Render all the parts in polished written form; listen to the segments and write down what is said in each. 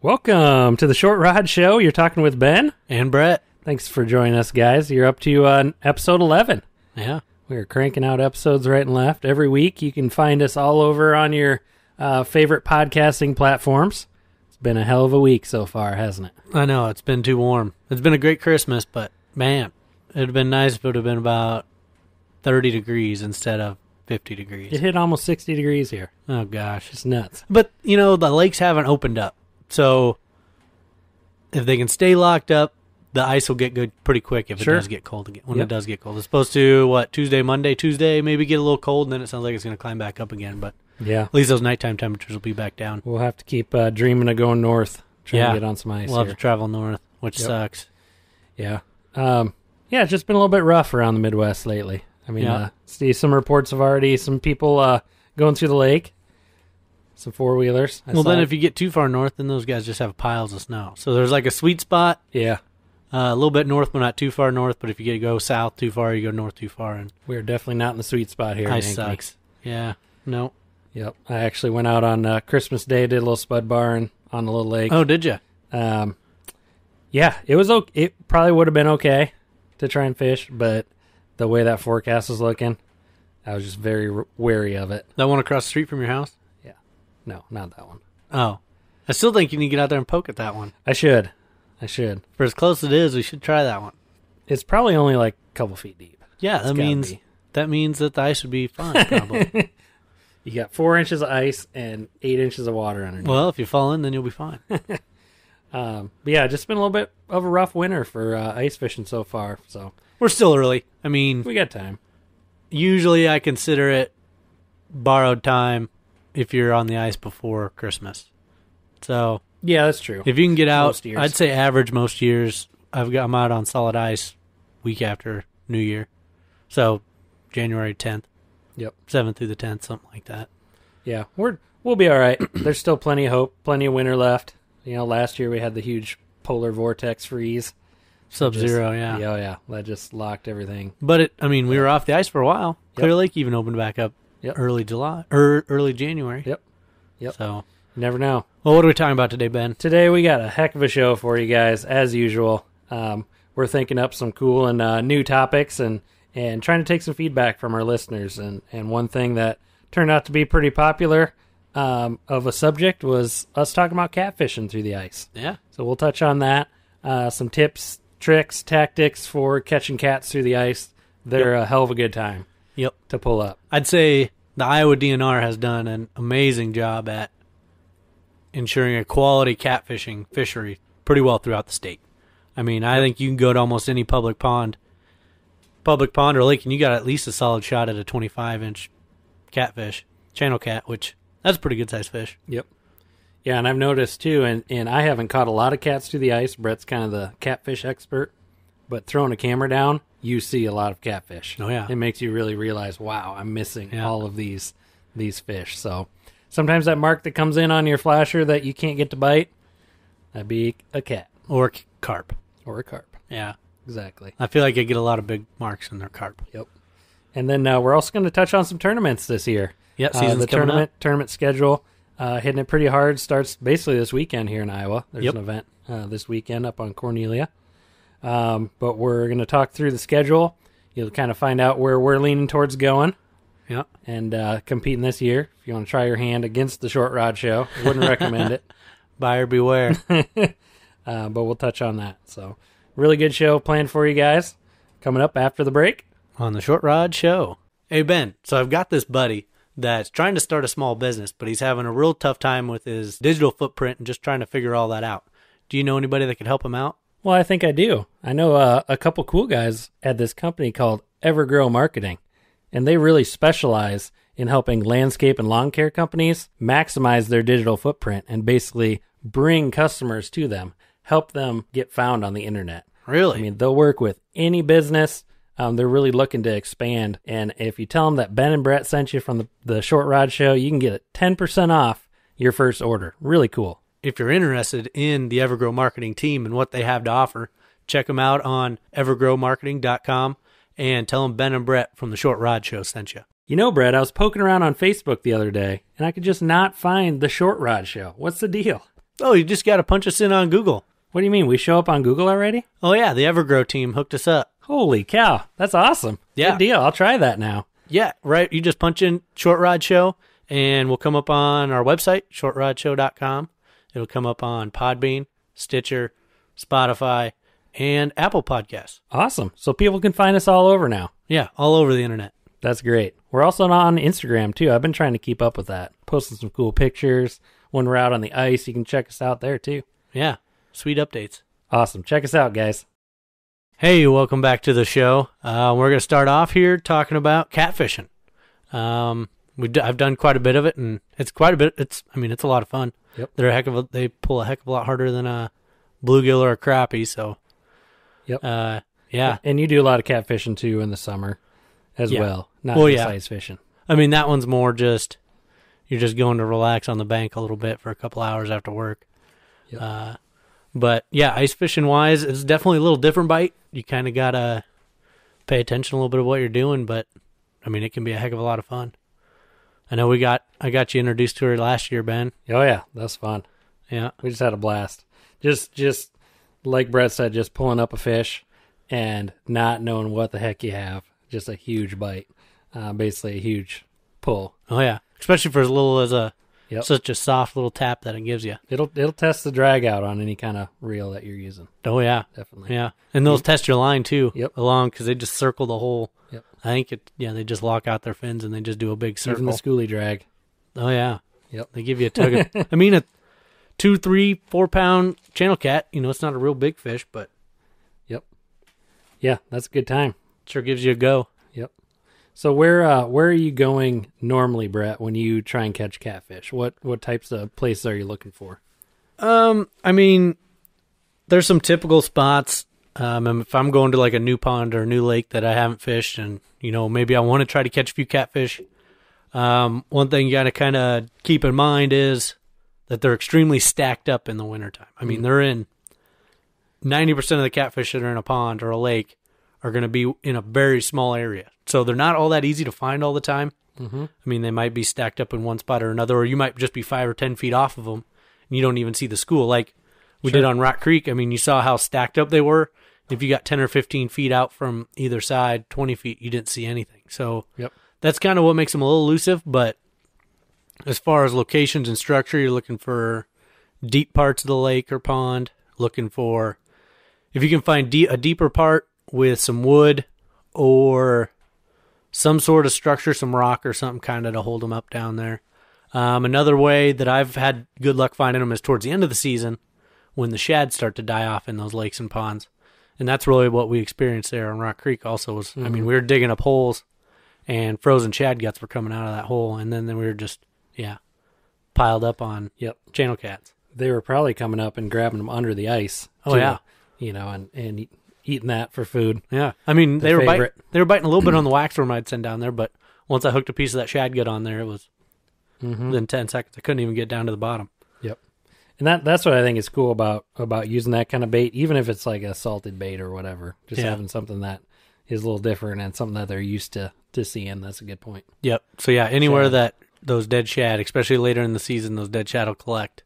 Welcome to the Short Rod Show. You're talking with Ben. And Brett. Thanks for joining us, guys. You're up to episode 11. Yeah. We're cranking out episodes right and left every week. You can find us all over on your favorite podcasting platforms. It's been a hell of a week so far, hasn't it? I know, it's been too warm. It's been a great Christmas, but man, it would have been nice if it would have been about 30 degrees instead of 50 degrees. It hit almost 60 degrees here. Oh, gosh. It's nuts. But, you know, the lakes haven't opened up. So if they can stay locked up, the ice will get good pretty quick if it does get cold again. When it does get cold. It's supposed to, Tuesday, maybe get a little cold, and then it sounds like it's going to climb back up again. But yeah, at least those nighttime temperatures will be back down. We'll have to keep dreaming of going north, trying to get on some ice. We'll have to travel north, which sucks. Yeah. It's just been a little bit rough around the Midwest lately. I mean, see some reports of already some people going through the lake, some four-wheelers. Then if you get too far north, then those guys just have piles of snow. So there's like a sweet spot. Yeah. A little bit north, but not too far north. But if you go south too far, you go north too far. And we're definitely not in the sweet spot here. Ice sucks. Yeah. No. Yep. I actually went out on Christmas Day, did a little spud barring on the little lake. Oh, did you? Yeah, it was okay. It probably would have been okay to try and fish, but the way that forecast was looking, I was just very wary of it. That one across the street from your house? Yeah. No, not that one. Oh. I still think you need to get out there and poke at that one. I should. For as close as it is, we should try that one. It's probably only like a couple feet deep. Yeah, that means that the ice would be fine, probably. You got 4 inches of ice and 8 inches of water underneath. Well, if you fall in, then you'll be fine. But yeah, just been a little bit of a rough winter for ice fishing so far. So we're still early. I mean, we got time. Usually, I consider it borrowed time if you're on the ice before Christmas. So yeah, that's true. If you can get out, I'd say average most years. I'm out on solid ice week after New Year, so January 10th. Yep, 7th through the 10th, something like that. Yeah, we'll be all right. There's still plenty of hope, plenty of winter left. You know, last year we had the huge polar vortex freeze. Sub-zero, yeah. Yeah, that just locked everything. But, we were off the ice for a while. Yep. Clear Lake even opened back up early July, or early January. Yep. So, you never know. Well, what are we talking about today, Ben? Today we got a heck of a show for you guys, as usual. We're thinking up some cool and new topics and trying to take some feedback from our listeners. And one thing that turned out to be pretty popular of a subject was us talking about catfishing through the ice. Yeah. So we'll touch on that. Some tips, tricks, tactics for catching cats through the ice. They're a hell of a good time to pull up. I'd say the Iowa DNR has done an amazing job at ensuring a quality catfishing fishery pretty well throughout the state. I mean, I think you can go to almost any public pond or lake, and you got at least a solid shot at a 25-inch catfish, channel cat, which that's a pretty good-sized fish. Yep. Yeah, and I've noticed, too, and I haven't caught a lot of cats through the ice. Brett's kind of the catfish expert. But throwing a camera down, you see a lot of catfish. Oh, yeah. It makes you really realize, wow, I'm missing all of these fish. So sometimes that mark that comes in on your flasher that you can't get to bite, that'd be a cat. Or carp. Or a carp. Yeah. Exactly. I feel like I get a lot of big marks in their carp. Yep. And then we're also going to touch on some tournaments this year. Yep, season's the coming up. Tournament schedule, hitting it pretty hard, starts basically this weekend here in Iowa. There's an event this weekend up on Cornelia. But we're going to talk through the schedule. You'll kind of find out where we're leaning towards going. Yeah. And competing this year. If you want to try your hand against the Short Rod Show, I wouldn't recommend it. Buyer beware. But we'll touch on that. So, really good show planned for you guys. Coming up after the break. On the Short Rod Show. Hey, Ben, so I've got this buddy that's trying to start a small business, but he's having a real tough time with his digital footprint and just trying to figure all that out. Do you know anybody that could help him out? Well, I think I do. I know a couple cool guys at this company called Evergrow Marketing, and they really specialize in helping landscape and lawn care companies maximize their digital footprint and basically bring customers to them, help them get found on the internet. Really? I mean, they'll work with any business. They're really looking to expand, and if you tell them that Ben and Brett sent you from the Short Rod Show, you can get 10% off your first order. Really cool. If you're interested in the Evergrow Marketing team and what they have to offer, check them out on evergrowmarketing.com and tell them Ben and Brett from the Short Rod Show sent you. You know, Brett, I was poking around on Facebook the other day, and I could just not find the Short Rod Show. What's the deal? Oh, you just got to punch us in on Google. What do you mean? We show up on Google already? Oh, yeah. The Evergrow team hooked us up. Holy cow. That's awesome. Yeah. Good deal. I'll try that now. Yeah, right. You just punch in Short Rod Show, and we'll come up on our website, shortrodshow.com. It'll come up on Podbean, Stitcher, Spotify, and Apple Podcasts. Awesome. So people can find us all over now. Yeah, all over the internet. That's great. We're also on Instagram, too. I've been trying to keep up with that. Posting some cool pictures. When we're out on the ice, you can check us out there, too. Yeah, sweet updates. Awesome. Check us out, guys. Hey, welcome back to the show. We're going to start off here talking about catfishing. I've done quite a bit of it, and it's quite a bit. It's a lot of fun. Yep. They pull a heck of a lot harder than a bluegill or a crappie. So, yep. Yeah. And you do a lot of catfishing, too, in the summer as well. Not just ice fishing. I mean, that one's more just, you're just going to relax on the bank a little bit for a couple hours after work. Yep. But yeah, ice fishing wise, it's definitely a little different bite. You kind of got to pay attention a little bit of what you're doing, but I mean, it can be a heck of a lot of fun. I know I got you introduced to her last year, Ben. Oh yeah, that's fun. Yeah. We just had a blast. Just like Brett said, just pulling up a fish and not knowing what the heck you have. Just a huge bite. Basically a huge pull. Oh yeah. Especially for as little as such a soft little tap that it gives you. It'll test the drag out on any kind of reel that you're using. Oh yeah. Definitely. Yeah. And those test your line too. Yep. Along, because they just circle the whole. Yep. I think they just lock out their fins and they just do a big circle. Even the schoolie drag. Oh yeah. Yep. They give you a tug of, I mean, a 2, 3, 4 pound channel cat, it's not a real big fish, but. Yep. Yeah, that's a good time. Sure gives you a go. Yep. So where are you going normally, Brett, when you try and catch catfish? What types of places are you looking for? I mean, there's some typical spots. If I'm going to like a new pond or a new lake that I haven't fished and, maybe I want to try to catch a few catfish. One thing you got to kind of keep in mind is that they're extremely stacked up in the wintertime. I mean, they're in 90% of the catfish that are in a pond or a lake are going to be in a very small area. So they're not all that easy to find all the time. Mm-hmm. I mean, they might be stacked up in one spot or another, or you might just be 5 or 10 feet off of them and you don't even see the school. Like we did on Rock Creek. I mean, you saw how stacked up they were. If you got 10 or 15 feet out from either side, 20 feet, you didn't see anything. So that's kind of what makes them a little elusive. But as far as locations and structure, you're looking for deep parts of the lake or pond, looking for, if you can find a deeper part with some wood or some sort of structure, some rock or something kind of to hold them up down there. Another way that I've had good luck finding them is towards the end of the season when the shad start to die off in those lakes and ponds. And that's really what we experienced there on Rock Creek also was, I mean, we were digging up holes and frozen shad guts were coming out of that hole. And then we were just, piled up on channel cats. They were probably coming up and grabbing them under the ice. Oh, too, yeah. And eating that for food. Yeah. I mean, they were biting a little bit on the wax worm I'd send down there, but once I hooked a piece of that shad gut on there, it was within 10 seconds. I couldn't even get down to the bottom. Yep. And that's what I think is cool about using that kind of bait, even if it's like a salted bait or whatever. Just having something that is a little different and something that they're used to seeing. That's a good point. Yep. So, anywhere that those dead shad, especially later in the season, those dead shad will collect,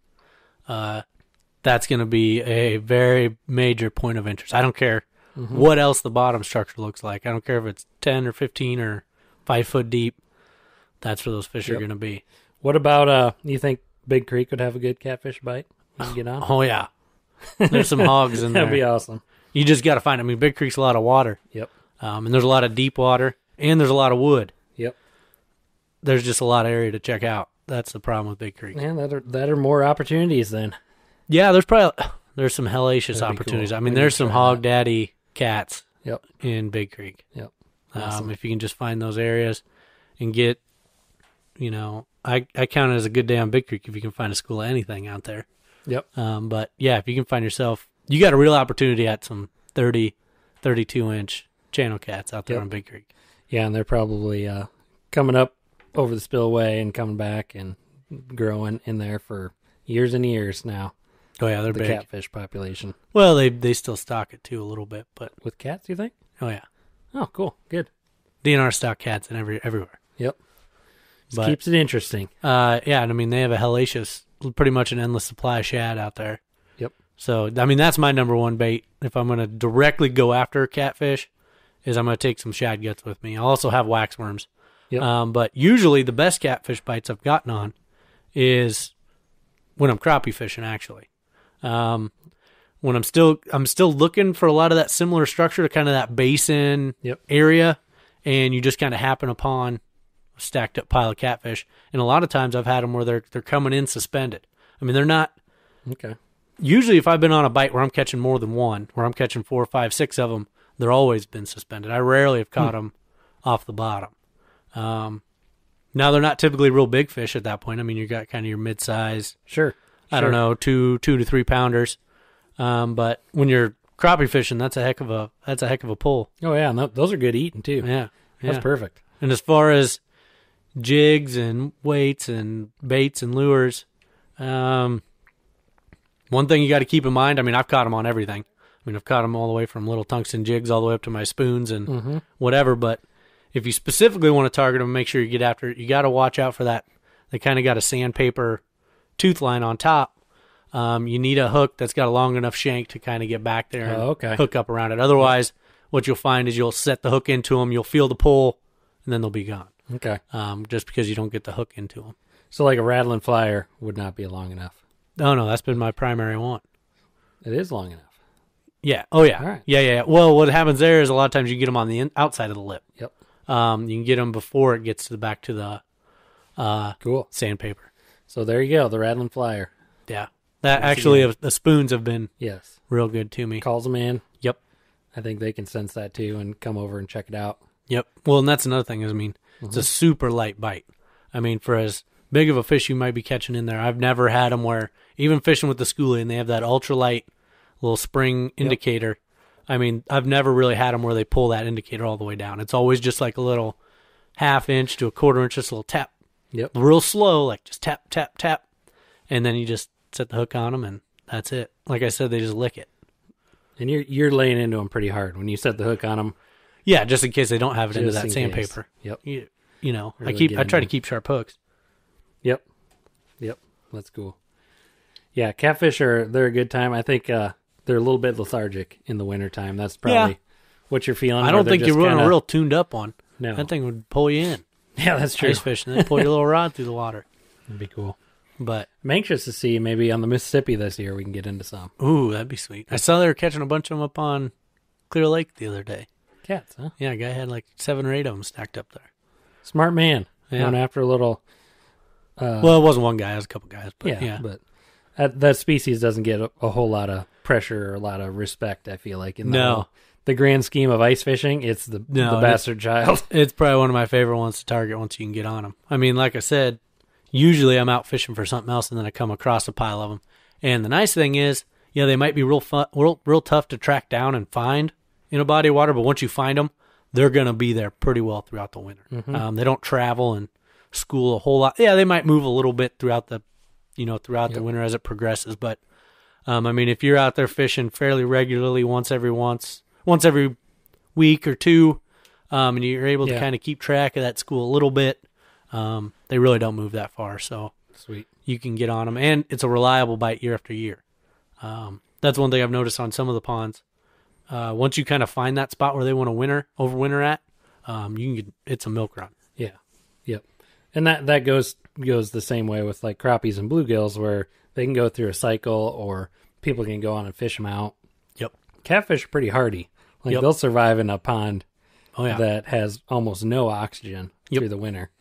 that's going to be a very major point of interest. I don't care what else the bottom structure looks like. I don't care if it's 10 or 15 or 5 foot deep. That's where those fish are going to be. What about, you think Big Creek would have a good catfish bite? You can get on? Oh, yeah. There's some hogs in there. That'd be awesome. You just got to find, Big Creek's a lot of water. Yep. And there's a lot of deep water, and there's a lot of wood. Yep. There's just a lot of area to check out. That's the problem with Big Creek. Man, that are more opportunities then. Yeah, there's some hellacious opportunities. Cool. There's some hog daddy cats in Big Creek. Yep. Awesome. If you can just find those areas and get, I count it as a good day on Big Creek if you can find a school of anything out there. Yep. But yeah, if you can find yourself, you got a real opportunity at some 30, 32-inch channel cats out there on Big Creek. Yeah, and they're probably coming up over the spillway and coming back and growing in there for years and years now. Oh yeah, they're the big. Catfish population. Well, they still stock it too a little bit, but with cats, you think? Oh yeah. Oh, cool, good. DNR stock cats in everywhere. Yep. Keeps it interesting. Yeah, and they have a hellacious pretty much an endless supply of shad out there. Yep. So, I mean, that's my number one bait. If I'm going to directly go after a catfish, is I'm going to take some shad guts with me. I'll also have wax worms. Yep. But usually the best catfish bites I've gotten on is when I'm crappie fishing, actually. When I'm still looking for a lot of that similar structure to kind of that basin area, and you just kind of happen upon a stacked up pile of catfish. And a lot of times I've had them where they're coming in suspended. I mean, they're not. Okay. Usually if I've been on a bite where I'm catching more than one, where I'm catching 4, 5, 6 of them, they're always been suspended. I rarely have caught them off the bottom. Now they're not typically real big fish at that point. I mean, you got kind of your mid-size. Sure. I don't know, 2 to 3 pounders. But when you're crappie fishing, that's a heck of a pull. Oh yeah, and those are good eating too. Yeah. That's perfect. And as far as jigs and weights and baits and lures, one thing you got to keep in mind, I mean, I've caught them on everything. I mean, I've caught them all the way from little tungsten jigs all the way up to my spoons and whatever. But if you specifically want to target them, make sure you get after it. You got to watch out for that. They kind of got a sandpaper tooth line on top. You need a hook that's got a long enough shank to kind of get back there and hook up around it. Otherwise, what you'll find is you'll set the hook into them, you'll feel the pull, and then they'll be gone. Okay. Just because you don't get the hook into them. So like a rattling flyer would not be long enough. Oh, no, that's been my primary one. It is long enough. Yeah. Oh, yeah. All right. Yeah. Well, what happens there is a lot of times you get them on the outside of the lip. Yep. You can get them before it gets back to the cool sandpaper. So there you go, the rattling flyer. Yeah. That actually, the spoons have been real good to me. Calls them in. Yep. I think they can sense that too and come over and check it out. Yep. Well, and that's another thing is, I mean, it's a super light bite. I mean, for as big of a fish you might be catching in there, I've never had them where, even fishing with the schoolie, and they have that ultralight little spring indicator. I mean, I've never really had them where they pull that indicator all the way down. It's always just like a little half-inch to a quarter-inch, just a little tap. Yep. Real slow, like just tap, tap, tap. And then you just set the hook on them, and that's it. Like I said, they just lick it. And you're laying into them pretty hard when you set the hook on them. Yeah, just in case they don't have it into that sandpaper. Yep. You know, really I try to keep sharp hooks. Yep. That's cool. Yeah, catfish they're a good time. I think they're a little bit lethargic in the wintertime. That's probably what you're feeling. I don't think you're running a real tuned up one. No. That thing would pull you in. Yeah, that's true. Ice fishing, then pull your little rod through the water. That'd be cool. But I'm anxious to see maybe on the Mississippi this year we can get into some. Ooh, that'd be sweet. I saw they were catching a bunch of them up on Clear Lake the other day. Cats, huh? Yeah, a guy had like 7 or 8 of them stacked up there. Smart man. Yeah. Going after a little... well, it wasn't one guy. It was a couple guys. But yeah. But that species doesn't get a whole lot of pressure or a lot of respect, I feel like. In the grand scheme of ice fishing, it's the bastard child. It's probably one of my favorite ones to target once you can get on them. I mean, like I said, usually I'm out fishing for something else, and then I come across a pile of them. And the nice thing is, they might be real tough to track down and find in a body of water, but once you find them, they're going to be there pretty well throughout the winter. Mm-hmm. They don't travel and school a whole lot. Yeah, they might move a little bit throughout the the winter as it progresses. But I mean, if you're out there fishing fairly regularly, once every week or two, and you're able to kind of keep track of that school a little bit, they really don't move that far. So sweet, you can get on them, and it's a reliable bite year after year. That's one thing I've noticed on some of the ponds. Once you kind of find that spot where they want to overwinter at, it's a milk run. Yeah. Yep. And that goes the same way with like crappies and bluegills, where they can go through a cycle, or people can go on and fish them out. Yep. Catfish are pretty hardy. Like they'll survive in a pond that has almost no oxygen through the winter.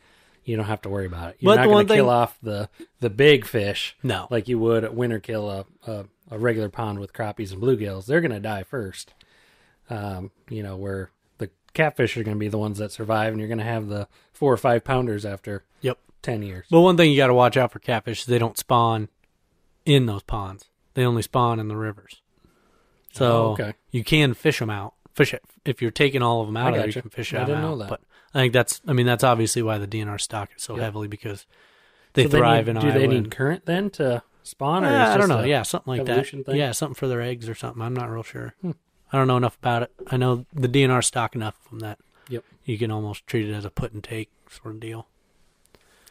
You don't have to worry about it. You're not going to kill off the big fish like you would winter kill a regular pond with crappies and bluegills. They're going to die first. Where the catfish are going to be the ones that survive, and you're going to have the 4 or 5 pounders after 10 years. But one thing you got to watch out for catfish is they don't spawn in those ponds. They only spawn in the rivers. So you can fish them out. If you're taking all of them out of there, you can fish them out. I didn't know that. But I think that's obviously why the DNR stock is so heavily, because they thrive in Iowa. Do they need current then to spawn? Or I don't know. Yeah, something like that. Thing? Yeah, something for their eggs or something. I'm not real sure. I don't know enough about it. I know the DNR stock enough from that. Yep. You can almost treat it as a put and take sort of deal.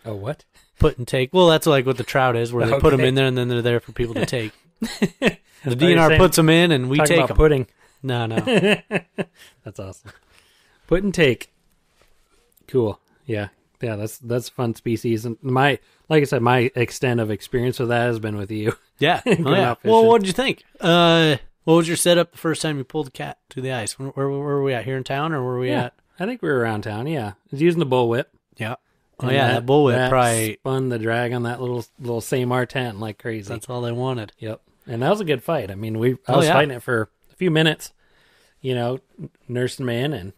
Oh, what? Put and take. Well, that's like what the trout is, where they put them in there and then they're there for people to take. The DNR puts them in and we take them. Pudding. No. That's awesome. Put and take. Cool. Yeah. Yeah, that's a fun species. And like I said, my extent of experience with that has been with you. Yeah. Well, what did you think? What was your setup the first time you pulled the cat to the ice? Where were we at? Here in town, or were we at? I think we were around town. Yeah, I was using the bullwhip. Yeah. Oh yeah, that bullwhip probably spun the drag on that little Samar tent like crazy. That's all they wanted. Yep, and that was a good fight. I mean, I was fighting it for a few minutes, nursing him in, and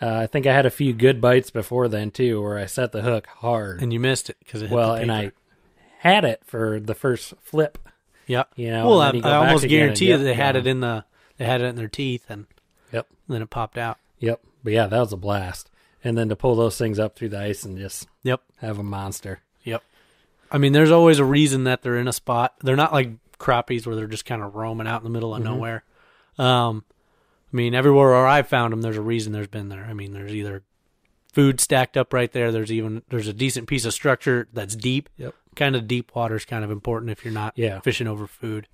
I think I had a few good bites before then too, where I set the hook hard, and you missed it because it hit the paper. And I had it for the first flip. Yep. Well, I almost guarantee you that they had it in their teeth, and then it popped out. Yep. But yeah, that was a blast. And then to pull those things up through the ice and just have a monster. Yep. I mean, there's always a reason that they're in a spot. They're not like crappies where they're just kind of roaming out in the middle of nowhere. I mean, everywhere where I've found them, there's a reason there's been there. I mean, there's either food stacked up right there. There's a decent piece of structure that's deep. Yep. Kind of deep water is kind of important if you're not fishing over food.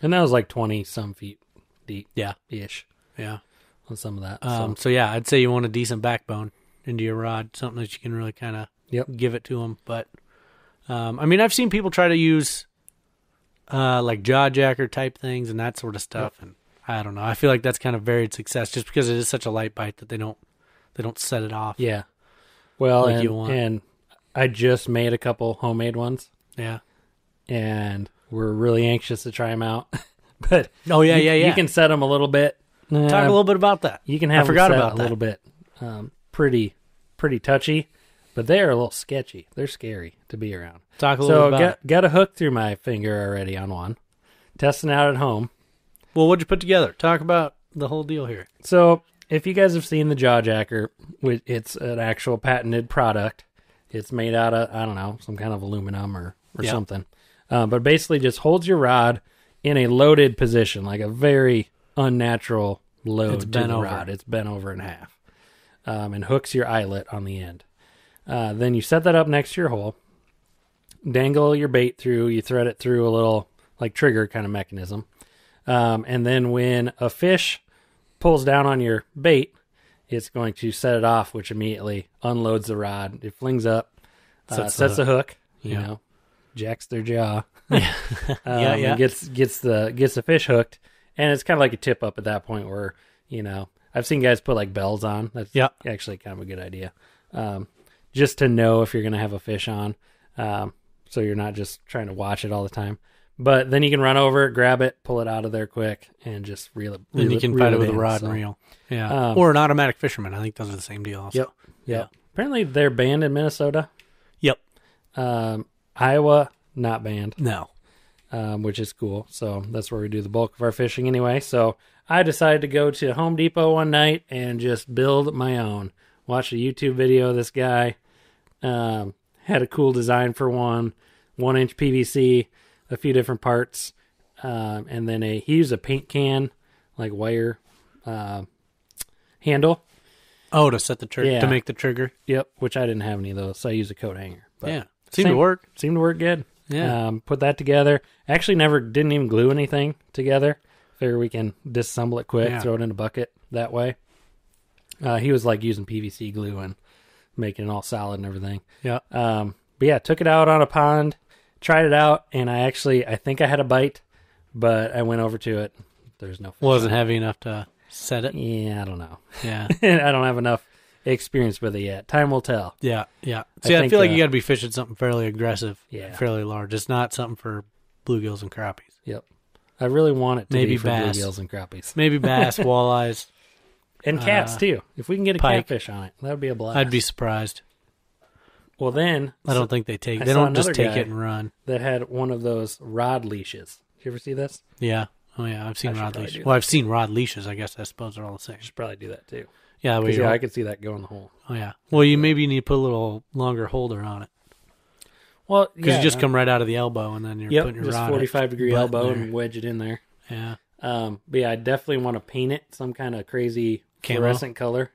And that was like 20-some feet deep. Yeah. Ish. Yeah. On some of that. So yeah, I'd say you want a decent backbone into your rod, something that you can really kind of give it to them. But I mean, I've seen people try to use like jaw jacker type things and that sort of stuff, and I don't know. I feel like that's kind of varied success just because it is such a light bite that they don't set it off. Yeah. Well, like you want. And I just made a couple homemade ones. Yeah. And we're really anxious to try them out. But you can set them a little bit. Talk a little bit about that. You can have them set a little bit. Pretty touchy, but they are a little sketchy. They're scary to be around. Talk a little bit about got a hook through my finger already on one. Testing out at home. Well, what'd you put together? Talk about the whole deal here. So, if you guys have seen the jaw jacker, it's an actual patented product. It's made out of, I don't know, some kind of aluminum or something. But basically just holds your rod in a loaded position, like a very unnatural load to the rod. It's bent over in half. And hooks your eyelet on the end. Then you set that up next to your hole, dangle your bait through, you thread it through a little like trigger kind of mechanism. And then when a fish pulls down on your bait, it's going to set it off, which immediately unloads the rod. It flings up, sets the hook, jacks their jaw, and gets the fish hooked. And it's kind of like a tip up at that point where, I've seen guys put like bells on. That's actually kind of a good idea. Just to know if you're going to have a fish on. So you're not just trying to watch it all the time. But then you can run over it, grab it, pull it out of there quick, and just reel it. And you can fight it with a rod and reel. Yeah. Or an automatic fisherman. I think those are the same deal also. Yep. Apparently they're banned in Minnesota. Yep. Iowa, not banned. No. Which is cool. So that's where we do the bulk of our fishing anyway. So I decided to go to Home Depot one night and just build my own. Watched a YouTube video of this guy. Had a cool design for 1-inch PVC, a few different parts, and then he used a paint can, like wire handle. Oh, to set the trigger, to make the trigger. Yep, which I didn't have any of those, so I used a coat hanger. But seemed to work. Seemed to work good. Yeah. Put that together. Actually, didn't even glue anything together. Figure we can disassemble it quick, throw it in a bucket that way. He was like using PVC glue and making it all solid and everything. Yeah. But yeah, took it out on a pond, tried it out, and I think I had a bite, but I went over to it. There's no fish. Wasn't heavy enough to set it? Yeah, I don't know. Yeah. I don't have enough experience with it yet. Time will tell. Yeah. See, I feel like you got to be fishing something fairly aggressive, fairly large. It's not something for bluegills and crappies. Yep. I really want it to maybe be for bass. bluegills and crappies. Maybe bass, walleyes. And cats, too. If we can get a pike. Catfish on it, that would be a blast. I'd be surprised. Well, then... I don't think they don't just take it and run. That had one of those rod leashes. Did you ever see this? Yeah. Oh, yeah. I've seen rod leashes. Well, I've seen rod leashes. I guess I suppose they're all the same. Should probably do that, too. Yeah, I could see that go in the hole. Oh, yeah. Well, you maybe need to put a little longer holder on it. Well, because you just come right out of the elbow and then you're putting your just rod 45-degree elbow and wedge it in there. Yeah. But yeah, I definitely want to paint it some kind of crazy fluorescent color.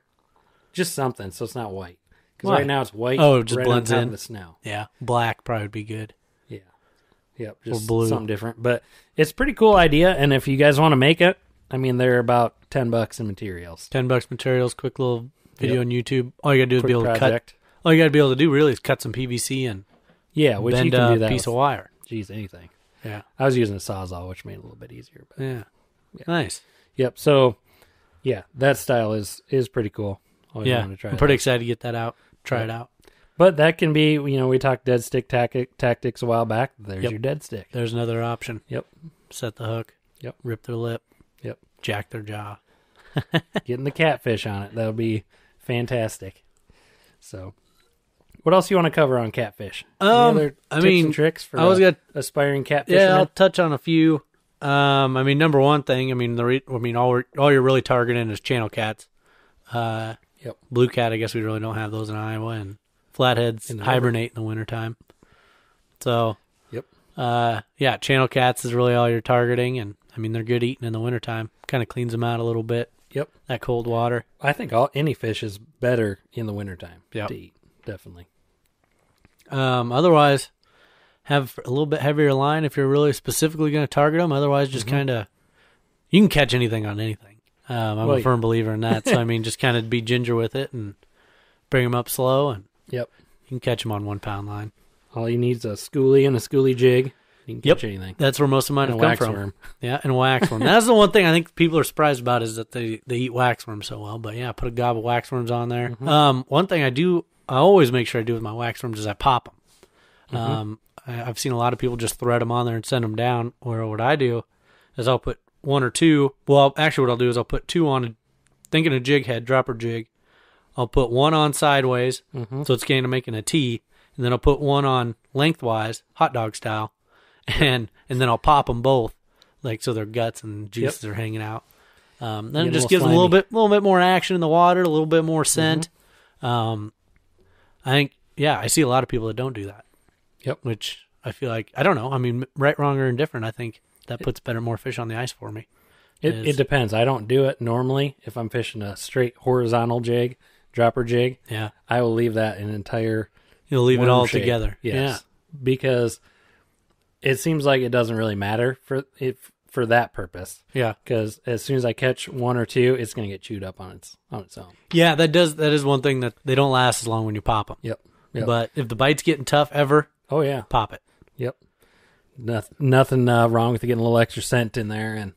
Just something, so it's not white. Because Why? right now it's white. Oh, it just right blends on top in. of the snow. Yeah, black probably would be good. Yeah. Yep. Just blue. something different. But it's a pretty cool idea. And if you guys want to make it, I mean, they're about $10 in materials. $10 materials, quick little video on YouTube. All you gotta do is Quick be able project. to cut. All you gotta be able to do really is cut some PVC and Which bend you can do a that piece with, of wire. Geez, anything. Yeah. I was using a Sawzall, which made it a little bit easier. But Yeah. Nice. Yep. So, yeah, that style is pretty cool. Always Yeah. wanted to try I'm pretty that. excited to get that out. Try it out. But that can be, we talked dead stick tactics a while back. There's your dead stick. There's another option. Yep. Set the hook. Yep. Rip their lip. Yep. Jack their jaw. Getting the catfish on it. That would be fantastic. So, what else you want to cover on catfish? Any other tips and tricks for aspiring catfishermen? Yeah, I'll touch on a few. Number one thing, all you're really targeting is channel cats. Yep. Blue cat, I guess we really don't have those in Iowa, and flatheads hibernate in the wintertime. So, channel cats is really all you're targeting, and they're good eating in the wintertime. Kind of cleans them out a little bit. Yep. That cold water. I think any fish is better in the wintertime to eat. Definitely. Otherwise, have a little bit heavier line if you're really specifically going to target them. Otherwise, just kind of, you can catch anything on anything. I'm a firm believer in that. So, just kind of be ginger with it and bring them up slow, and you can catch them on 1 pound line. All you need is a schoolie and a schoolie jig. You can catch anything. That's where most of mine have come from. Waxworm. Yeah, and a waxworm. That's the one thing I think people are surprised about is that they eat waxworms so well. But yeah, put a gob of waxworms on there. One thing I always make sure I do with my waxworms is I pop them. I've seen a lot of people just thread them on there and send them down. Or what I do is I'll put one or two. Well, actually, what I'll do is I'll put two on, thinking a jig head, dropper jig. I'll put one on sideways, so it's kind of making a T, and then I'll put one on lengthwise, hot dog style, and then I'll pop them both, like so their guts and juices are hanging out. Then it just gives them a little bit more action in the water, a little bit more scent. I think, I see a lot of people that don't do that. Yep. Which I feel like, I don't know. Right, wrong, or indifferent, I think that puts more fish on the ice for me. It depends. I don't do it normally. If I'm fishing a straight horizontal jig, dropper jig, I will leave that an entire You'll leave it all shape. together. Yes. Yeah. Because it seems like it doesn't really matter for that purpose. Yeah. Because as soon as I catch one or two, it's going to get chewed up on its own. Yeah, that is one thing that they don't last as long when you pop them. Yep. But if the bite's getting tough ever, pop it. Yep. Nothing wrong with getting a little extra scent in there. And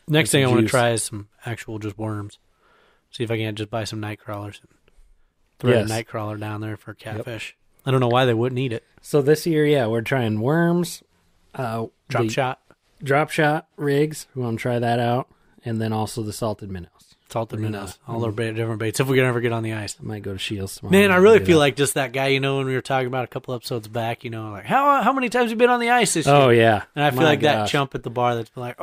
next thing I want to try is some actual just worms. See if I can't just buy some night crawlers and throw a night crawler down there for catfish. I don't know why they wouldn't eat it. So this year, we're trying worms. Drop shot rigs. We want to try that out. And then also the salted minnows. Salted minnows. All their different baits. If we can ever get on the ice. I might go to Shields tomorrow. Man, I really feel like just that guy, when we were talking about a couple episodes back, like, how many times have you been on the ice this year? Oh, yeah. And I feel like that chump at the bar that's been like,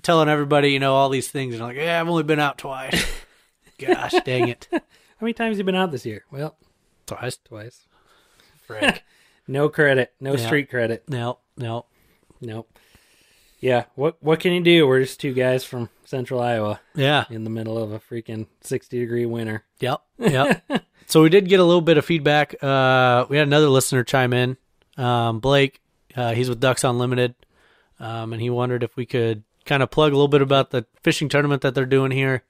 telling everybody, all these things. And I'm like, I've only been out twice. Gosh, dang it. How many times have you been out this year? Well, twice. Frick. No credit. No street credit. No. Yeah. What can you do? We're just two guys from central Iowa. Yeah. In the middle of a freaking 60-degree winter. Yep. So we did get a little bit of feedback. We had another listener chime in. Blake, he's with Ducks Unlimited. And he wondered if we could kind of plug a little bit about the fishing tournament that they're doing here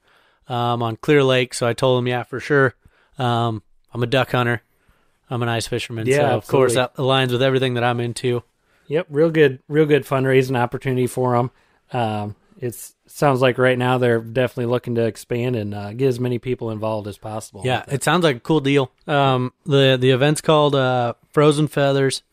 on Clear Lake. So I told him, yeah, for sure. I'm a duck hunter. I'm an ice fisherman. Yeah, so of absolutely. course that aligns with everything that I'm into. Yep, real good fundraising opportunity for them. It sounds like right now they're definitely looking to expand and get as many people involved as possible. Yeah, it sounds like a cool deal. The event's called Frozen Feathers,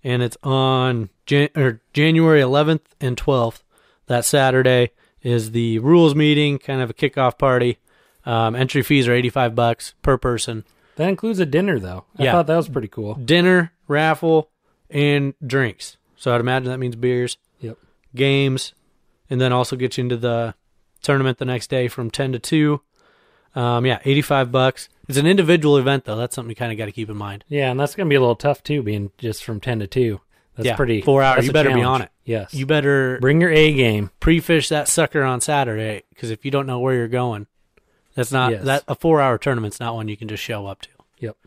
and it's on January 11th and 12th. That Saturday is the rules meeting, kind of a kickoff party. Entry fees are $85 per person. That includes a dinner, though. I thought that was pretty cool. Dinner, raffle, and drinks. So I'd imagine that means beers. Yep. Games, and then also get you into the tournament the next day from 10 to 2. $85. It's an individual event, though. That's something you kind of got to keep in mind. Yeah, and that's going to be a little tough, too, being just from 10 to 2. That's pretty... 4 hours. You better challenge. be on it. Yes. You better... Bring your A game. Pre-fish that sucker on Saturday, because if you don't know where you're going, that's not... Yes. That a 4-hour tournament's not one you can just show up to. Yep.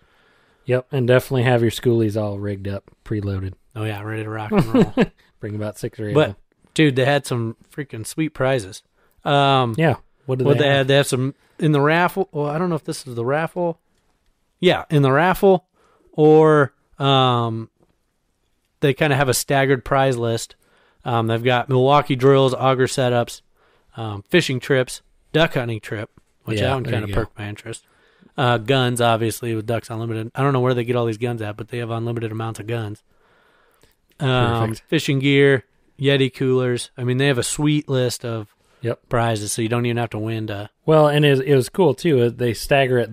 Yep, and definitely have your schoolies all rigged up, preloaded. Oh, yeah, ready to rock and roll. Bring about 6 or 8 of But, them. dude, they had some freaking sweet prizes. Yeah. What did they have? They have some in the raffle. Well, I don't know if this is the raffle. Yeah, in the raffle, or they kind of have a staggered prize list. They've got Milwaukee drills, auger setups, fishing trips, duck hunting trip, which that one kind of perked my interest. Guns, obviously, with Ducks Unlimited. I don't know where they get all these guns at, but they have unlimited amounts of guns. Fishing gear, Yeti coolers. I mean, they have a sweet list of prizes, so you don't even have to win. Well, and it was cool, too. They stagger it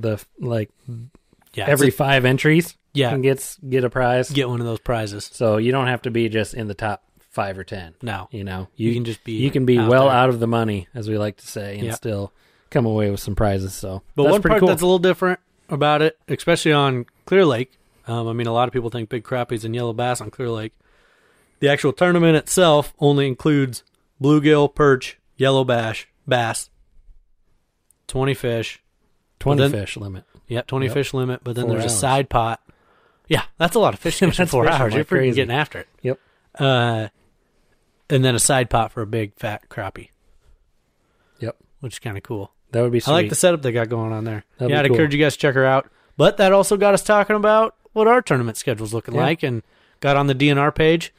every 5 entries. Yeah. And get a prize. Get one of those prizes. So you don't have to be just in the top 5 or 10. No. You know, you can just be you can be out of the money, as we like to say, and still come away with some prizes. So, but that's one pretty part cool. that's a little different about it, especially on Clear Lake. I mean, a lot of people think big crappies and yellow bass on Clear Lake. The actual tournament itself only includes bluegill, perch, yellow bass, 20 fish. 20 fish limit. Yeah, 20 fish limit, but then 4 there's hours. a side pot. Yeah, that's a lot of fish in 4 hours. You're freaking getting after it. Yep. And then a side pot for a big fat crappie. Yep. Which is kind of cool. That would be sweet. I like the setup they got going on there. That'd be I'd cool. encourage you guys to check her out. But that also got us talking about what our tournament schedule's looking like, and got on the DNR page.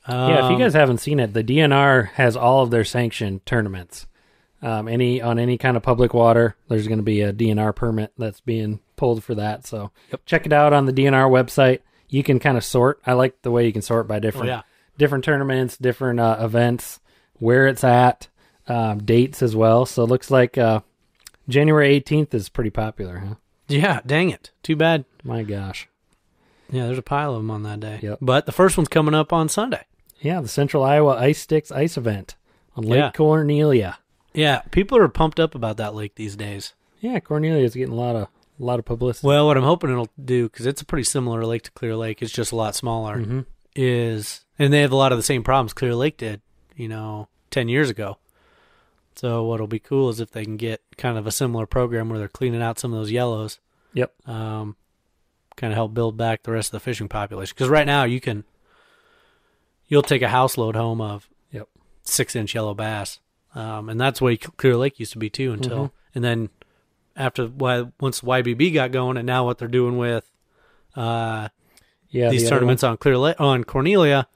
If you guys haven't seen it, the DNR has all of their sanctioned tournaments. On any kind of public water, there's going to be a DNR permit that's being pulled for that. So check it out on the DNR website. You can kind of sort. I like the way you can sort by different tournaments, different events, where it's at, dates as well. So it looks like January 18th is pretty popular, huh? Yeah, dang it. Too bad. My gosh. Yeah, there's a pile of them on that day. Yep. But the first one's coming up on Sunday. Yeah, the Central Iowa Ice Sticks Ice Event on Lake Cornelia. Yeah, people are pumped up about that lake these days. Yeah, Cornelia's getting a lot of publicity. Well, what I'm hoping it'll do, because it's a pretty similar lake to Clear Lake, it's just a lot smaller, and they have a lot of the same problems Clear Lake did, 10 years ago. So what'll be cool is if they can get kind of a similar program where they're cleaning out some of those yellows. Yep. Kind of help build back the rest of the fishing population. Because right now you'll take a house load home of 6-inch yellow bass. And that's the way Clear Lake used to be too and then once YBB got going, and now what they're doing with these tournaments on Clear Lake, on Cornelia,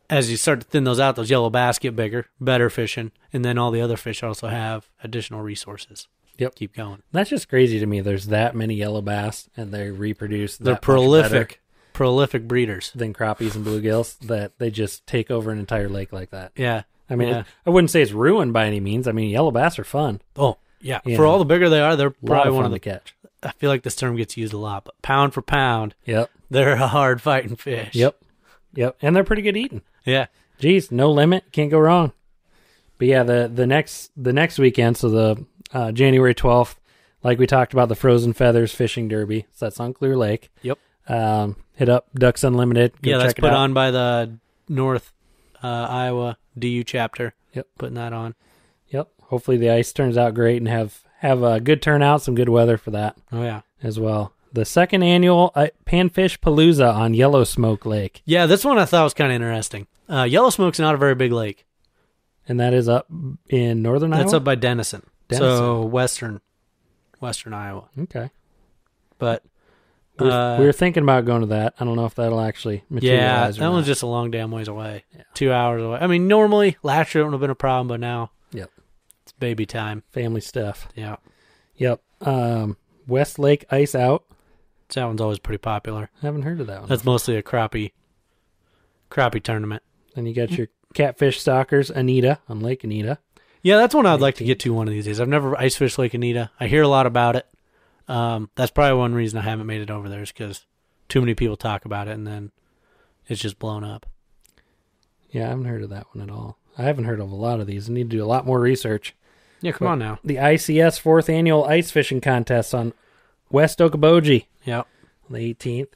as you start to thin those out, those yellow bass get bigger, better fishing, and then all the other fish also have additional resources. Yep. Keep going. That's just crazy to me. There's that many yellow bass, and they reproduce. They're prolific breeders than crappies and bluegills, that they just take over an entire lake like that. Yeah. I mean, I wouldn't say it's ruined by any means. I mean, yellow bass are fun. Oh, yeah. For all the bigger they are, they're probably one of the catch. I feel like this term gets used a lot, but pound for pound, yep, they're a hard fighting fish. Yep. And they're pretty good eating. Yeah. Geez, no limit, can't go wrong. But yeah, the next weekend, so the January 12th, like we talked about, the Frozen Feathers Fishing Derby. So that's on Clear Lake. Yep. Hit up Ducks Unlimited. Go that's check put it out. on by the North Iowa DU chapter. Yep. Putting that on. Yep. Hopefully the ice turns out great and have a good turnout, some good weather for that. Oh, yeah. As well. The second annual Panfish Palooza on Yellow Smoke Lake. Yeah, this one I thought was kind of interesting. Yellow Smoke's not a very big lake. And that is up in northern Iowa? That's up by Denison. So western Iowa. Okay. But we were thinking about going to that. I don't know if that'll actually materialize. Yeah, that one's just a long damn ways away. Yeah. 2 hours away. I mean, normally last year it would have been a problem, but now it's baby time. Family stuff. Yeah. Yep. West Lake Ice Out. So that one's always pretty popular. I haven't heard of that one. That's mostly a crappie tournament. And you got your Catfish Stalkers Anita on Lake Anita. Yeah, that's one I'd like to get to one of these days. I've never ice fished Lake Anita. I hear a lot about it. That's probably one reason I haven't made it over there, is because too many people talk about it, and then it's just blown up. Yeah, I haven't heard of that one at all. I haven't heard of a lot of these. I need to do a lot more research. Yeah, come on now. The ICS 4th Annual Ice Fishing Contest on West Okoboji. Yep. On the 18th.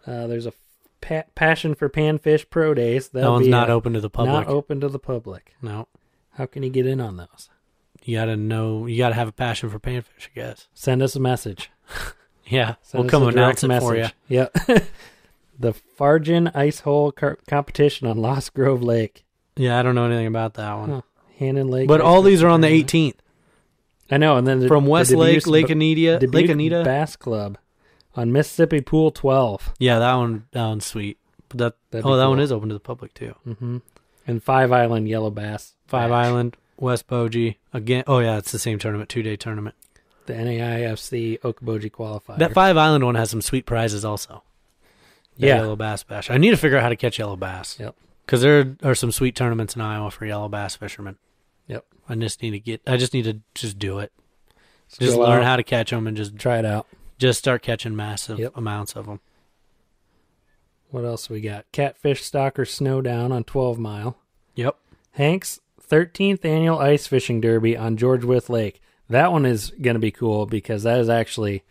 There's a Passion for Panfish Pro Days. That one's not open to the public. Not open to the public. No. How can you get in on those? You got to have a passion for panfish, I guess. Send us a message. Yeah, Send we'll us come a announce direct it for you. message. Yep. The Fargen Ice Hole competition on Lost Grove Lake. Yeah, I don't know anything about that one. Huh. Hannon Lake. But Ice all these are on the Tournament. 18th. I know, and then From West Lake, Lake Anita, Dubuque Bass Club on Mississippi Pool 12. Yeah, that one's sweet. But that That'd be one cool. is open to the public too. Mm-hmm. And Five Island Yellow Bass. Five Bash. Island, West Bogie again. Oh yeah, it's the same tournament, 2-day tournament. The NAIFC Okoboji qualifier. That Five Island one has some sweet prizes also. The Yellow Bass Bash. I need to figure out how to catch yellow bass. Yep. Because there are some sweet tournaments in Iowa for yellow bass fishermen. Yep. I just need to just do it. Let's Just go learn out, how to catch them and try it out. just start catching massive Yep. amounts of them. What else we got? Catfish Stalker Snowdown on 12 Mile. Yep. Hank's 13th Annual Ice Fishing Derby on George Wythe Lake. That one is going to be cool because that is actually,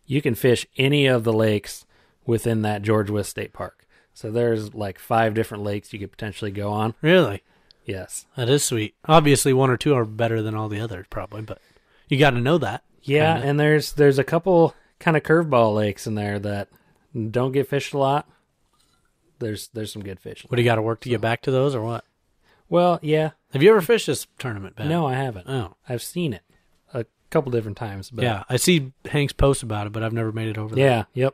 you can fish any of the lakes within that George Wythe State Park. So there's like 5 different lakes you could potentially go on. Really? Yes. That is sweet. Obviously, 1 or 2 are better than all the others, probably, but you got to know that. Yeah, Kinda. and there's a couple kind of curveball lakes in there that don't get fished a lot. There's some good fish. What do you got to work to get back to those, or what? Well, yeah. Have you ever fished this tournament, Ben? No, I haven't. Oh. I've seen it a couple different times. But Yeah, I see Hank's post about it, but I've never made it over there. Yeah,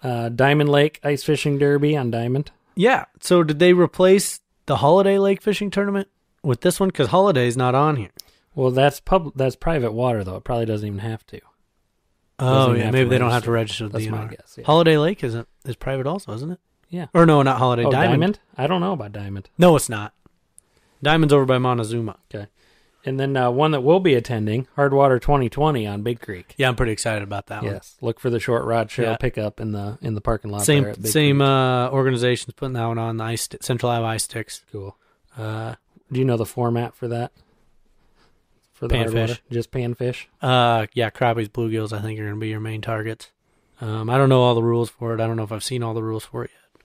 yep. Diamond Lake Ice Fishing Derby on Diamond. Yeah, so did they replace the Holiday Lake Fishing Tournament with this one? Because Holiday's not on here. Well, that's private water, though. It probably doesn't even have to. Oh, even yeah, have maybe to they don't have to register. register with That's my DNR. guess, yeah. Holiday Lake is private also, isn't it? Yeah. Or no, not Holiday. Oh, Diamond. I don't know about Diamond. No, it's not. Diamond's over by Montezuma. Okay. And then one that we'll be attending, Hardwater 2020 on Big Creek. Yeah, I'm pretty excited about that one. Yes. Look for the short rod show Yeah. pickup in the parking lot. Same there at Big same Creek. organization's putting that one on the Central Iowa Ice Sticks. Cool. Do you know the format for that? For the Panfish. Hardwater? Just panfish? Yeah, crappies, bluegills, I think are going to be your main targets. I don't know all the rules for it. I don't know if I've seen all the rules for it yet.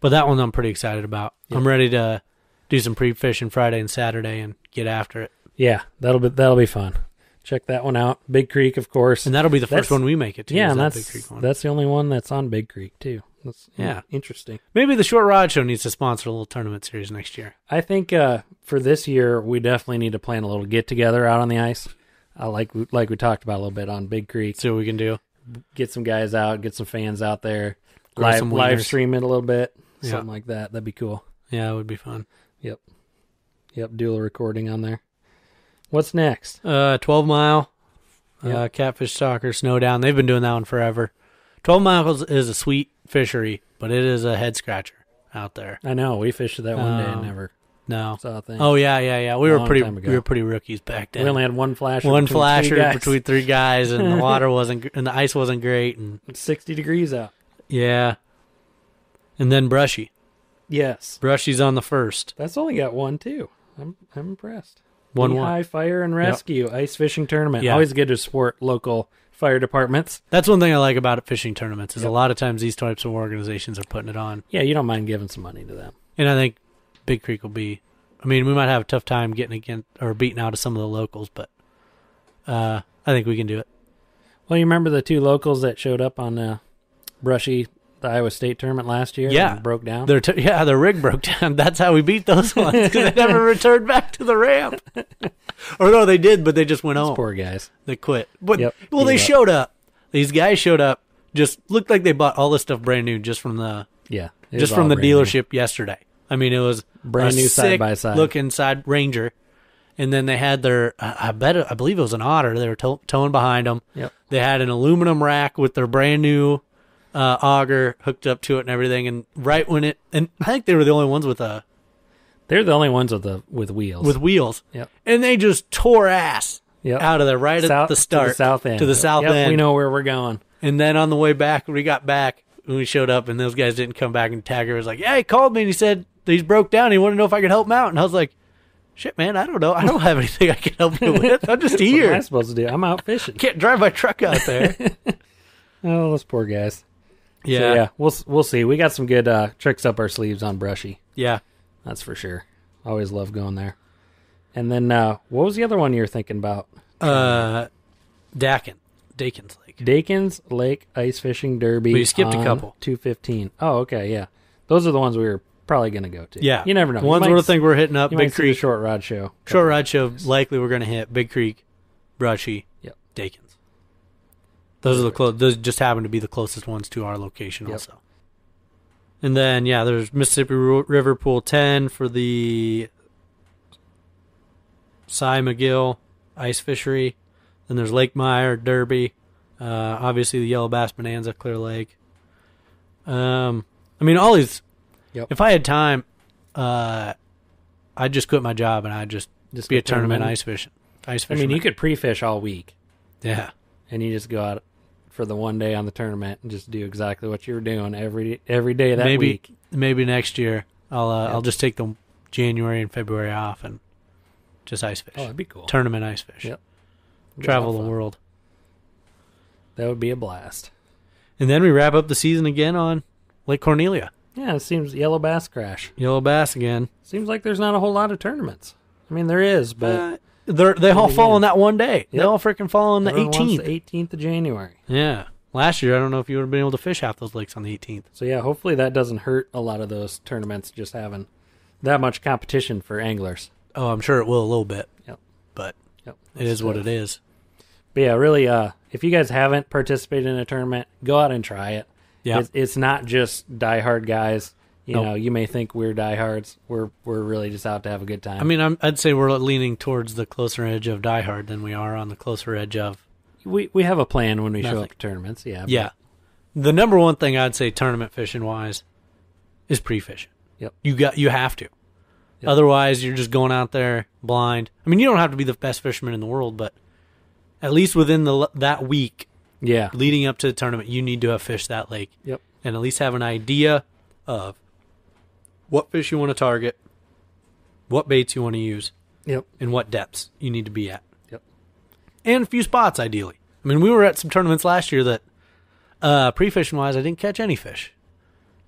But that one I'm pretty excited about. Yep. I'm ready to do some pre-fishing Friday and Saturday and get after it. Yeah, that'll be fun. Check that one out. Big Creek, of course. And that'll be the first That's- one we make it to. Yeah, is and that Big Creek one. that's the only one that's on Big Creek, too. That's interesting. Maybe the Short Rod Show needs to sponsor a little tournament series next year. I think for this year, we definitely need to plan a little get-together out on the ice. Like we talked about a little bit on Big Creek. See what we can do. Get some guys out, get some fans out there, Grow some live wieners. stream it a little bit, Yeah. something like that. That'd be cool. Yeah, it would be fun. Yep, do a recording on there. What's next? 12 Mile, Yep. Catfish Stalker, Snowdown. They've been doing that one forever. 12 Miles is a sweet fishery, but it is a head scratcher out there. I know we fished that one day and never No. saw a thing. Oh yeah. We Long were time ago. pretty rookies back then. We only had one flasher. one between flasher three guys. between 3 guys, and the water wasn't, and the ice wasn't great, and It's 60 degrees out. yeah. And then Brushy. Yes, Brushy's on the first. that's only got one too. I'm impressed. 1-1. Lehigh Fire and Rescue Ice Fishing Tournament. Yeah. Always good to support local fire departments. That's one thing I like about fishing tournaments is a lot of times these types of organizations are putting it on. Yeah, you don't mind giving some money to them. And I think Big Creek will be. I mean, we might have a tough time getting against or beating out of some of the locals, but I think we can do it. Well, you remember the 2 locals that showed up on Brushy, the Iowa State tournament last year? Yeah. And broke down? Their rig broke down. That's how we beat those ones because they never returned back to the ramp. Or no, they did, but they just went Those home. poor guys. They quit. But Yep, well, they gave up. showed up. These guys showed up. Just looked like they bought all this stuff brand new just from the Yeah. it just was from all the brand new. dealership yesterday. I mean, it was Brand a new sick side-by-side. looking side Ranger, and then they had their I believe it was an Otter. They were towing behind them. Yep. They had an aluminum rack with their brand new auger hooked up to it and everything. And right when and I think they were the only ones with They're the only ones with wheels. wheels. Yep. And they just tore ass Yep. out of there right at the start to the south end. To the south Yep, end. we know where we're going. And then on the way back, when we got back, when we showed up, and those guys didn't come back, and Tagger was like, "Yeah, he called me and he said he's broke down. He wanted to know if I could help him out." And I was like, "Shit, man, I don't know. I don't have anything I can help you with. I'm just What am I here. supposed to do? I'm out fishing. Can't drive my truck out there." Oh, those poor guys. Yeah, So, yeah, we'll see. We got some good tricks up our sleeves on Brushy. yeah. That's for sure. Always love going there. And then what was the other one you were thinking about? Dakin. Dakins Lake. Dakins Lake Ice Fishing Derby. We skipped a couple. 215. Oh, okay, yeah. Those are the ones we were probably going to go to. Yeah. You never know. The ones we think we're hitting up, you Big might see Creek. the Short Rod Show. Short Rod Show, likely we're going to hit Big Creek, Brushy, Yep. Dakins. Those are those just happen to be the closest ones to our location also. And then, there's Mississippi River Pool 10 for the Cy McGill Ice Fishery. Then there's Lake Meyer Derby. Obviously, the Yellow Bass Bonanza, Clear Lake. All these. Yep. If I had time, I'd just quit my job and I'd just be a tournament ice fishing. You could pre-fish all week. Yeah. And you just go out for the one day on the tournament and just do exactly what you were doing every day of that week. Maybe next year I'll just take the January and February off and just ice fish. Oh, that'd be cool. Tournament ice fish. Yep. Travel the world. That would be a blast. And then we wrap up the season again on Lake Cornelia. Yeah, it seems Yellow Bass Crash. Yellow Bass again. Seems like there's not a whole lot of tournaments. There is, but they all fall on that one day. Yep. They all freaking fall on the 18th. The 18th of January. Yeah. Last year, I don't know if you would have been able to fish half those lakes on the 18th. So, hopefully that doesn't hurt a lot of those tournaments just having that much competition for anglers. Oh, I'm sure it will a little bit. Yep. But it is what it is. But, really, if you guys haven't participated in a tournament, go out and try it. Yeah. It's not just diehard guys. You may think we're diehards. We're really just out to have a good time. I'd say we're leaning towards the closer edge of diehard than we are on the closer edge of. We have a plan when we show up to tournaments. Yeah. Yeah. The number one thing I'd say tournament fishing wise is pre-fishing. Yep. You have to. Yep. Otherwise, you're just going out there blind. You don't have to be the best fisherman in the world, but at least within that week, leading up to the tournament, you need to have fished that lake. Yep. And at least have an idea of what fish you want to target, what baits you want to use, and what depths you need to be at. Yep. And a few spots, ideally. We were at some tournaments last year that, pre-fishing wise, I didn't catch any fish.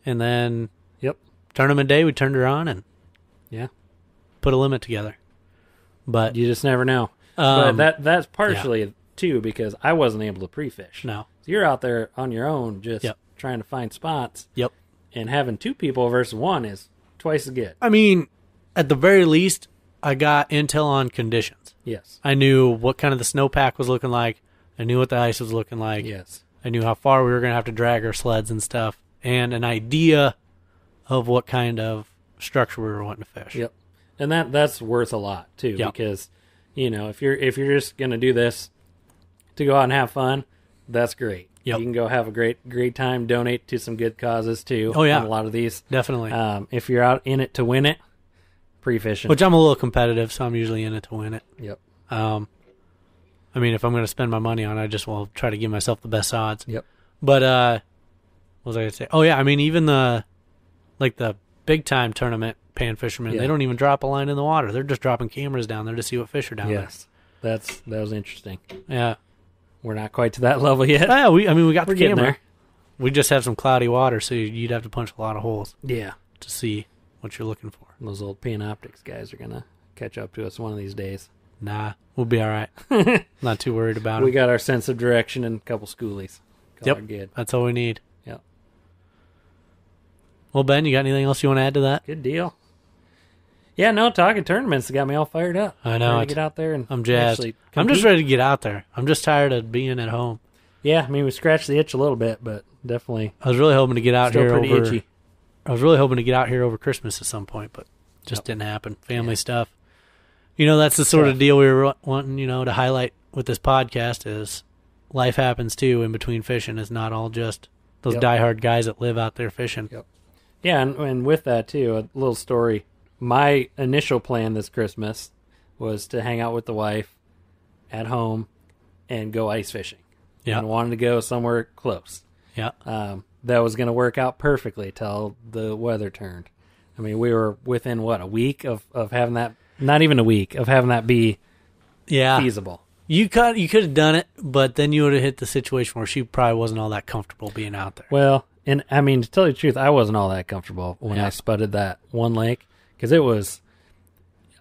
And then, tournament day, we turned her on and put a limit together. But you just never know. But that's partially too because I wasn't able to pre-fish. No. So you're out there on your own just trying to find spots. Yep. And having two people versus one is twice as good. At the very least, I got intel on conditions. Yes. I knew what kind of the snowpack was looking like. I knew what the ice was looking like. Yes. I knew how far we were going to have to drag our sleds and stuff. And an idea of what kind of structure we were wanting to fish. Yep. And that's worth a lot, too. Yep. Because, if you're just going to do this to go out and have fun, that's great. Yep. You can go have a great time, donate to some good causes, too. Oh, yeah. On a lot of these. Definitely. If you're out in it to win it, pre-fishing. Which I'm a little competitive, so I'm usually in it to win it. Yep. If I'm going to spend my money on it, I just will try to give myself the best odds. Yep. But, what was I going to say? Oh, yeah, even the big-time tournament pan fishermen, they don't even drop a line in the water. They're just dropping cameras down there to see what fish are down there. Yes. That was interesting. Yeah. We're not quite to that level yet. Yeah, we got the camera. There. We just have some cloudy water, so you'd have to punch a lot of holes. Yeah. To see what you're looking for. Those old Panoptics guys are going to catch up to us one of these days. Nah, we'll be all right. Not too worried about it. We got our sense of direction and a couple schoolies. Good. That's all we need. Yep. Well, Ben, you got anything else you want to add to that? Good deal. Yeah, no, talking tournaments got me all fired up. I know. Ready to get out there and I'm jazzed. I'm just ready to get out there. I'm just tired of being at home. Yeah, we scratched the itch a little bit, but definitely. I was really hoping to get out here over. Itchy. I was really hoping to get out here over Christmas at some point, but just didn't happen. Family stuff. That's the sort of deal we were wanting, to highlight with this podcast is life happens too in between fishing. It's not all just those diehard guys that live out there fishing. Yep. Yeah, and with that too, a little story. My initial plan this Christmas was to hang out with the wife at home and go ice fishing. Yeah. And wanted to go somewhere close. Yeah. That was going to work out perfectly till the weather turned. We were within, a week of having that, not even a week, of having that be feasible. You could have done it, but then you would have hit the situation where she probably wasn't all that comfortable being out there. Well, and to tell you the truth, I wasn't all that comfortable when I spudded that one lake. Because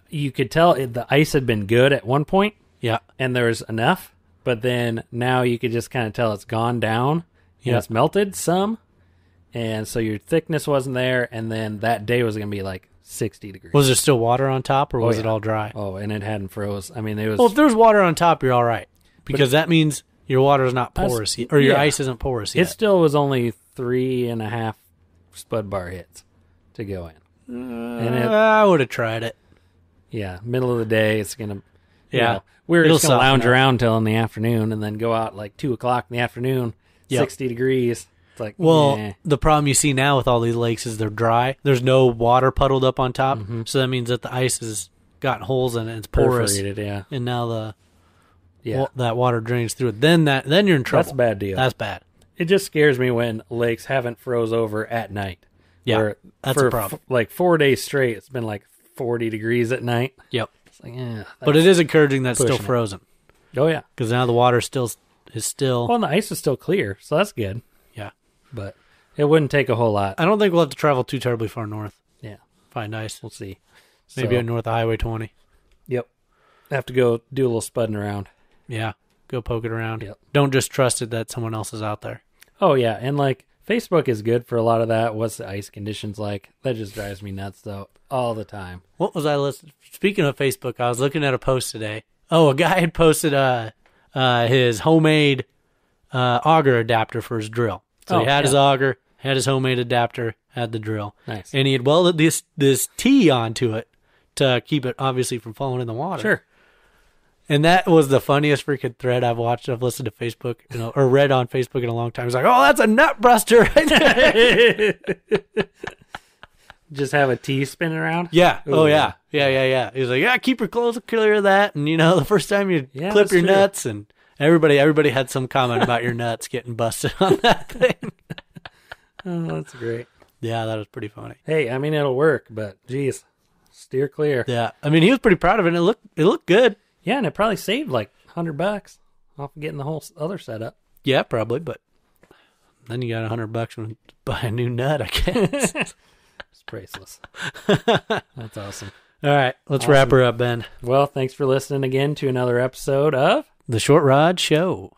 you could tell the ice had been good at one point. Yeah. And there was enough but then now you could just kind of tell it's gone down. Yeah. It's melted some, and so your thickness wasn't there, and then that day was going to be like 60 degrees. Was there still water on top, or was yeah. it all dry? Oh, and it hadn't froze. I mean, it was... Well, if there's water on top, you're all right. Because that means your water is not porous yet, or your ice isn't porous yet. It still was only 3.5 spud bar hits to go in. And I would have tried it. Yeah, middle of the day, it's going to... Yeah. We were just going to lounge up. around till in the afternoon and then go out like 2 o'clock in the afternoon, 60 degrees. It's like, well, the problem you see now with all these lakes is they're dry. There's no water puddled up on top. Mm-hmm. So that means that the ice has got holes in it. It's porous. Perforated, yeah. And now that water drains through it. Then you're in trouble. That's a bad deal. That's bad. It just scares me when lakes haven't froze over at night. Yeah, that's a problem. Like 4 days straight, it's been like 40 degrees at night. Yep. It's like, yeah. But it is encouraging that it's still frozen. Oh, yeah. Because now the water is still... Well, and the ice is still clear, so that's good. Yeah. But it wouldn't take a whole lot. I don't think we'll have to travel too terribly far north. Yeah. Find ice. We'll see. Maybe north of Highway 20. Yep. Have to go do a little spudding around. Yeah. Go poke it around. Yep. Don't just trust it that someone else is out there. Oh, yeah. And, like, Facebook is good for a lot of that. What's the ice conditions like? That just drives me nuts, though, all the time. What was I listening? Speaking of Facebook, I was looking at a post today. Oh, a guy had posted his homemade auger adapter for his drill. So he had his auger, had his homemade adapter, had the drill. Nice. And he had welded this T onto it to keep it, obviously, from falling in the water. Sure. And that was the funniest freaking thread I've watched. I've listened to Facebook, or read on Facebook in a long time. He's like, "Oh, that's a nut buster right there." Just have a T spinning around? Yeah. Ooh, oh, yeah. Yeah. He's like, "Yeah, keep your clothes clear of that." And, the first time you clip your nuts, and everybody had some comment about your nuts getting busted on that thing. Oh, that's great. Yeah, that was pretty funny. Hey, I mean, it'll work, but, geez, steer clear. Yeah. I mean, he was pretty proud of it, and it looked good. Yeah, and it probably saved like $100 off of getting the whole other setup. Yeah, probably, but then you got $100 when you buy a new nut, I guess. It's priceless. That's awesome. All right, let's wrap her up, Ben. Well, thanks for listening again to another episode of The Short Rod Show.